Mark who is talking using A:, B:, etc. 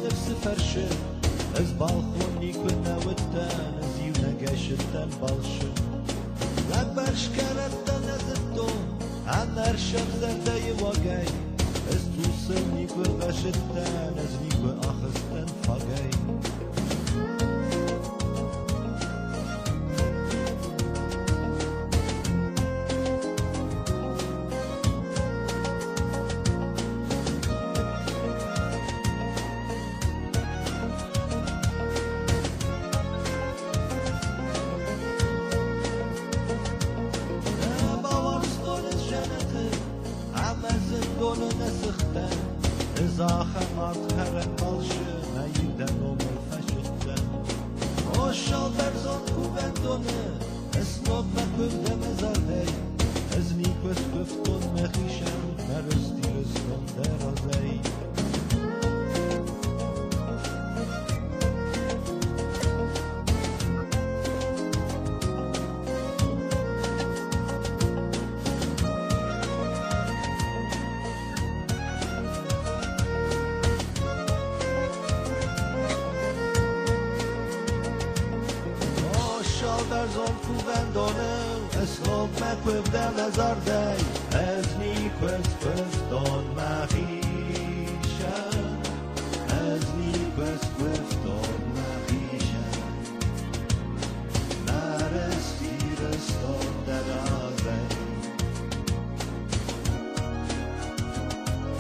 A: nefsi ferşi Ez balkoni kuna witten Ez yuna geçitten balşı Lan berşkeretten ezitto Anlar şemzerdeyi vagay Ez tusil nikwe geçitten Ez nikwe axisten fagay دونه نسخته ازاخه مطهر بالشه نیدن و ملفشته آشال برزان کوبن دونه اسناد مکبده مزرده از نیکوز گفتون مخیشم مرستی رسون درازه در زن کوبن دانم اسلام مکوب دم ازار دی از نیکوز گفتون مخی